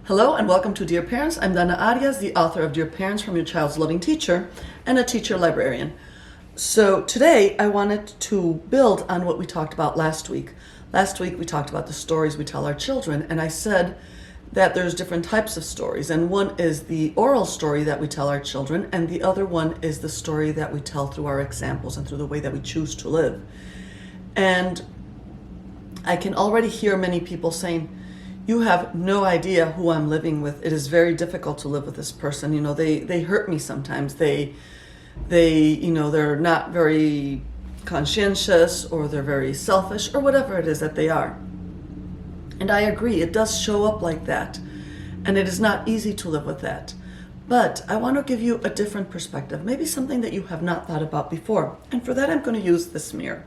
Hello and welcome to Dear Parents. I'm Dana Arias, the author of Dear Parents from Your Child's Loving Teacher and a teacher librarian. So today I wanted to build on what we talked about last week. Last week we talked about the stories we tell our children, and I said that there's different types of stories, and one is the oral story that we tell our children, and the other one is the story that we tell through our examples and through the way that we choose to live. And I can already hear many people saying, "You have no idea who I'm living with. It is very difficult to live with this person. You know, they hurt me sometimes. They're not very conscientious, or they're very selfish, or whatever it is that they are." And I agree, it does show up like that. And it is not easy to live with that. But I want to give you a different perspective, maybe something that you have not thought about before. And for that, I'm going to use this mirror.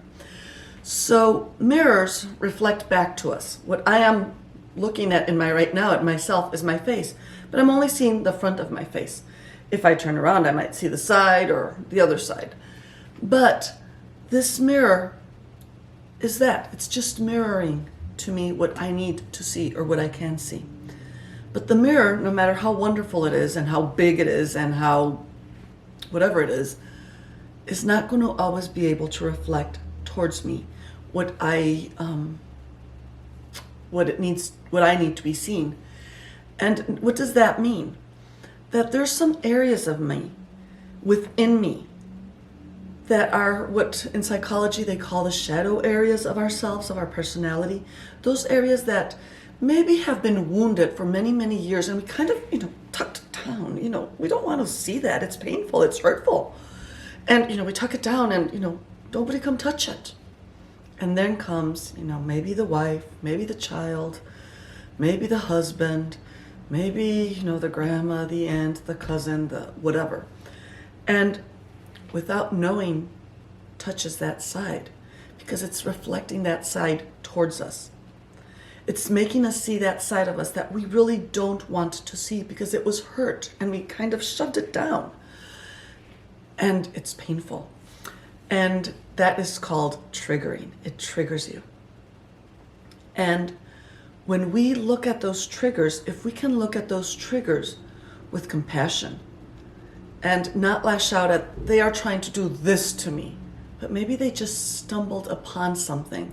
So mirrors reflect back to us. What I am looking at right now at myself is my face, but I'm only seeing the front of my face. If I turn around, I might see the side or the other side. But this mirror is that. It's just mirroring to me what I need to see or what I can see. But the mirror, no matter how wonderful it is and how big it is and how whatever it is not going to always be able to reflect towards me what I need to be seen. And what does that mean? That there's some areas of me, within me, that are what in psychology they call the shadow areas of ourselves, of our personality. Those areas that maybe have been wounded for many, many years, and we kind of, tucked it down. We don't want to see that. It's painful, it's hurtful. And, we tuck it down and, nobody come touch it. And then comes, maybe the wife, maybe the child, maybe the husband, maybe, the grandma, the aunt, the cousin, the whatever. And without knowing, touches that side because it's reflecting that side towards us. It's making us see that side of us that we really don't want to see because it was hurt and we kind of shoved it down. And it's painful. And that is called triggering. It triggers you. And when we look at those triggers, if we can look at those triggers with compassion and not lash out at, they are trying to do this to me, but maybe they just stumbled upon something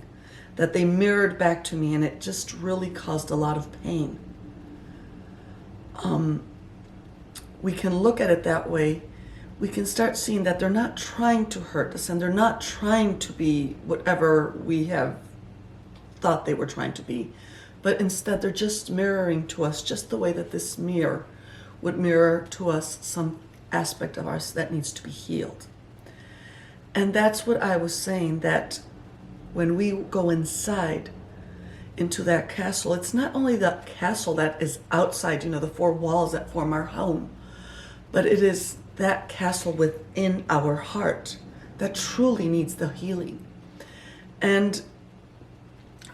that they mirrored back to me and it just really caused a lot of pain. We can look at it that way. We can start seeing that they're not trying to hurt us and they're not trying to be whatever we have thought they were trying to be, but instead they're just mirroring to us just the way that this mirror would mirror to us some aspect of ours that needs to be healed. And that's what I was saying, that when we go inside into that castle, it's not only the castle that is outside, the four walls that form our home, but it is that castle within our heart that truly needs the healing. And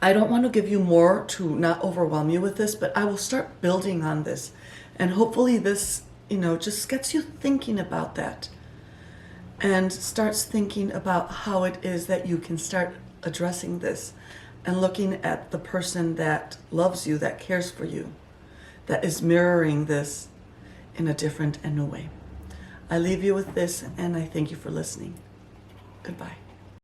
I don't want to give you more to not overwhelm you with this, but I will start building on this. And hopefully this, just gets you thinking about that and starts thinking about how it is that you can start addressing this and looking at the person that loves you, that cares for you, that is mirroring this in a different and new way. I leave you with this, and I thank you for listening. Goodbye.